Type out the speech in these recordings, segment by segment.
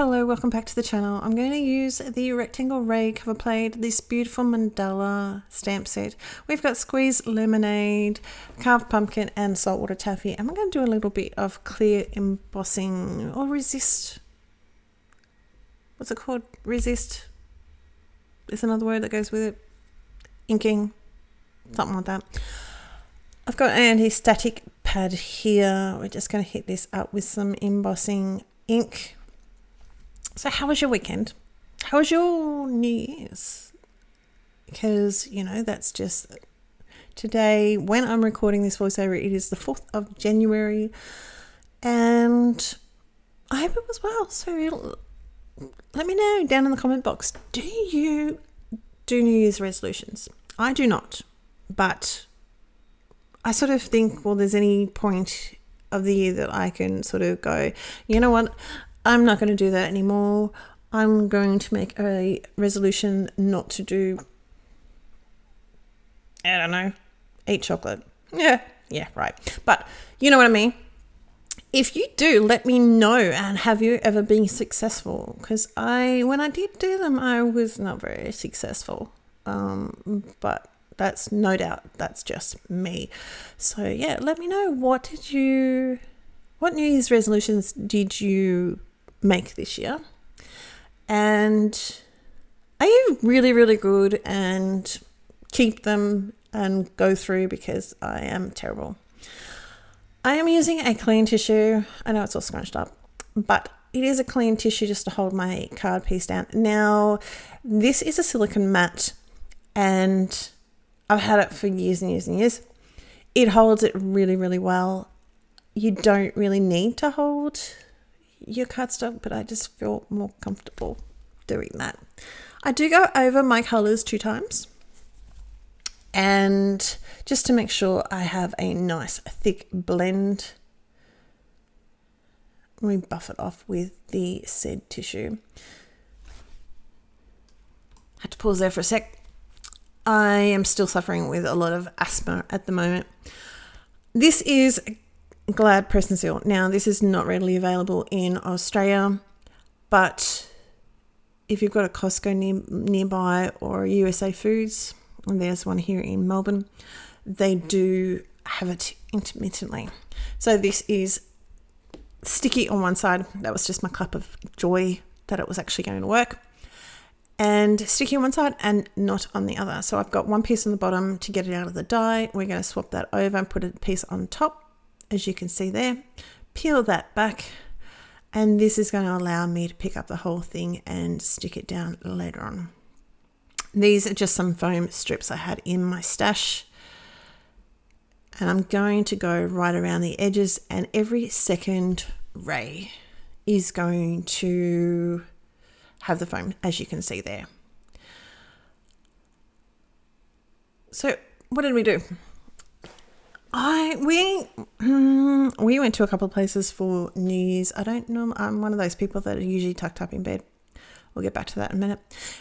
Hello, welcome back to the channel. I'm going to use the rectangle ray cover plate, this beautiful mandala stamp set. We've got squeezed lemonade, carved pumpkin and saltwater taffy. And we're going to do a little bit of clear embossing or resist. What's it called? Resist. There's another word that goes with it. Inking. Something like that. I've got an anti-static pad here. We're just going to hit this up with some embossing ink. So how was your weekend? How was your New Year's? Because, you know, that's just today. When I'm recording this voiceover, it is the 4th of January. And I hope it was well. So let me know down in the comment box. Do you do New Year's resolutions? I do not. But I sort of think, well, there's any point of the year that I can sort of go, you know what? I'm not going to do that anymore. I'm going to make a resolution not to do, I don't know, eat chocolate. Yeah, right. But you know what I mean? If you do, let me know. And have you ever been successful? Because when I did do them, I was not very successful. But that's no doubt, that's just me. So yeah, let me know. What New Year's resolutions did you make this year? And are you really, really good and keep them and go through? Because I am terrible. I am using a clean tissue. I know it's all scrunched up, but it is a clean tissue just to hold my card piece down. Now, this is a silicone mat and I've had it for years and years and years. It holds it really, really well. You don't really need to hold your cardstock, but I just feel more comfortable doing that. I do go over my colors 2 times, and just to make sure I have a nice thick blend, we buff it off with the said tissue. Had to pause there for a sec. I am still suffering with a lot of asthma at the moment. This is Glad Press and Seal. Now, this is not readily available in Australia, but if you've got a Costco nearby or USA Foods, and there's one here in Melbourne, they do have it intermittently. So this is sticky on one side. That was just my cup of joy that it was actually going to work. And sticky on one side and not on the other. So I've got one piece on the bottom to get it out of the die. We're going to swap that over and put a piece on top, as you can see there. Peel that back, and this is going to allow me to pick up the whole thing and stick it down later on. These are just some foam strips I had in my stash, and I'm going to go right around the edges, and every second ray is going to have the foam, as you can see there. So what did we do? We went to a couple of places for New Year's. I don't know. I'm one of those people that are usually tucked up in bed. We'll get back to that in a minute.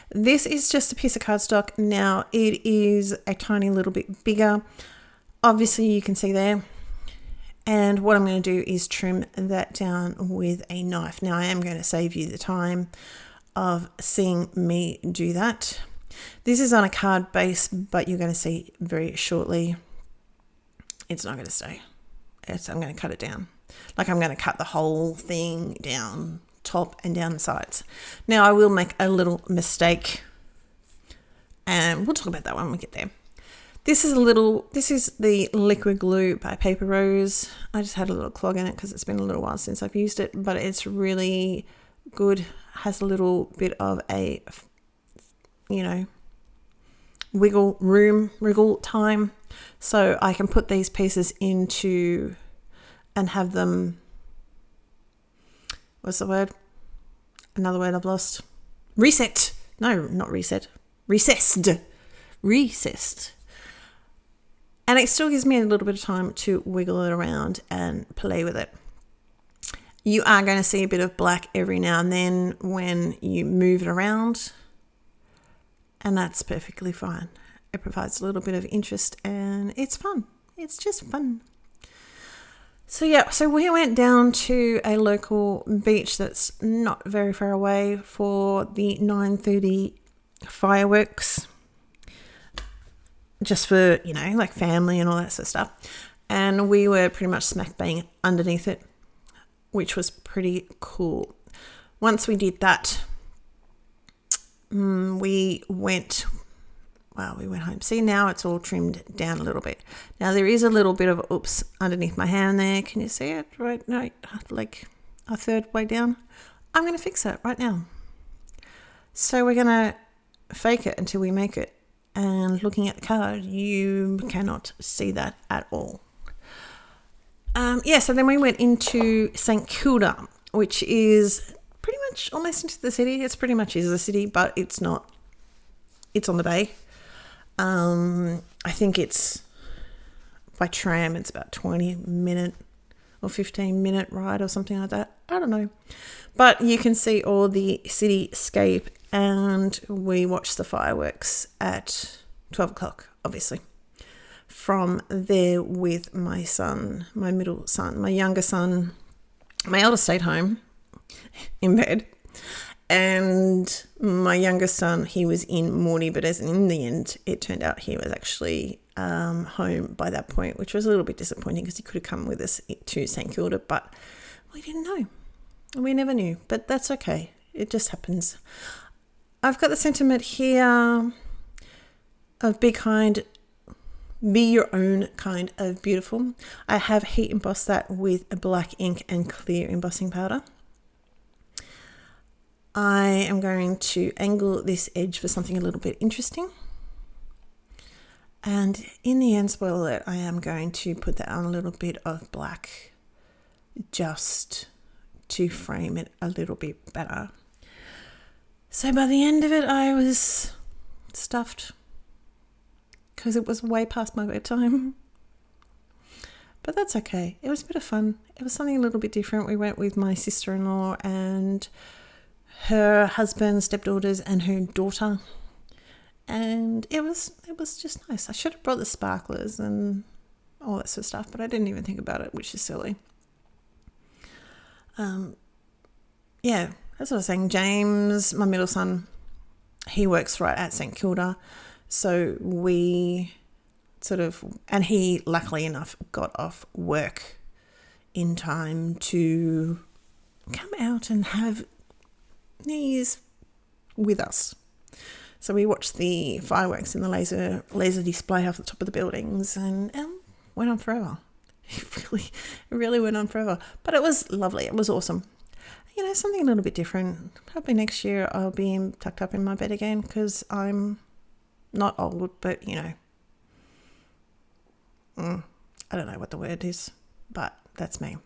This is just a piece of cardstock. Now, it is a tiny little bit bigger. Obviously, you can see there. And what I'm going to do is trim that down with a knife. Now, I am going to save you the time of seeing me do that. This is on a card base, but you're going to see very shortly it's not going to stay. I'm going to cut it down. Like, I'm going to cut the whole thing down, top and down the sides. Now, I will make a little mistake, and we'll talk about that when we get there. This is the liquid glue by Paper Rose. I just had a little clog in it because it's been a little while since I've used it, but it's really good. Has a little bit of a, wriggle time. So I can put these pieces into and have them, what's the word? Another word I've lost. Reset. No, not reset. Recessed. And it still gives me a little bit of time to wiggle it around and play with it. You are going to see a bit of black every now and then when you move it around, and that's perfectly fine. It provides a little bit of interest and it's fun. It's just fun. So yeah, so we went down to a local beach that's not very far away for the 9:30 fireworks, just for, like family and all that sort of stuff. And we were pretty much smack bang underneath it, which was pretty cool. Once we did that, we went home. See, now it's all trimmed down a little bit. Now there is a little bit of oops underneath my hand there. Can you see it? Right, no, like a third way down. I'm going to fix it right now. So we're going to fake it until we make it. And looking at the card, you cannot see that at all. So then we went into St Kilda, which is pretty much almost into the city. It's pretty much is the city, but it's not. It's on the bay. I think it's by tram. It's about 20-minute or 15-minute ride or something like that. I don't know. But you can see all the cityscape, and we watched the fireworks at 12 o'clock, obviously. From there with my son, my middle son, my younger son. My eldest stayed home in bed. And my youngest son, he was in Morty, but as in the end, it turned out he was actually home by that point, which was a little bit disappointing because he could have come with us to St Kilda, but we didn't know. We never knew, but that's okay. It just happens. I've got the sentiment here of be kind, be your own kind of beautiful. I have heat embossed that with a black ink and clear embossing powder. I am going to angle this edge for something a little bit interesting. And in the end, spoiler alert, I am going to put that on a little bit of black just to frame it a little bit better. So by the end of it, I was stuffed because it was way past my bedtime. But that's okay. It was a bit of fun. It was something a little bit different. We went with my sister-in-law and her husband, stepdaughters, and her daughter, and it was just nice. I should have brought the sparklers and all that sort of stuff, but I didn't even think about it, which is silly. That's what I was saying. James, my middle son, he works right at St Kilda, so we and he luckily enough got off work in time to come out and have New Year's with us. So we watched the fireworks in the laser display off the top of the buildings, and went on forever. It really went on forever. But it was lovely. It was awesome. Something a little bit different. Probably next year I'll be tucked up in my bed again because I'm not old, but I don't know what the word is, but that's me.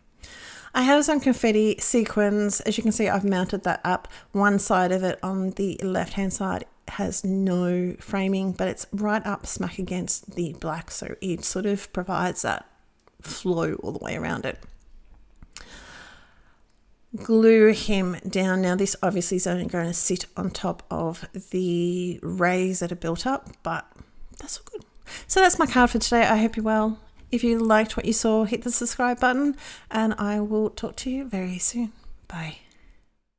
I have some confetti sequins. As you can see, I've mounted that up. One side of it on the left-hand side has no framing, but it's right up smack against the black, so it sort of provides that flow all the way around it. Glue him down. Now, this obviously is only going to sit on top of the rays that are built up, but that's all good. So that's my card for today. I hope you're well. If you liked what you saw, hit the subscribe button, and I will talk to you very soon. Bye.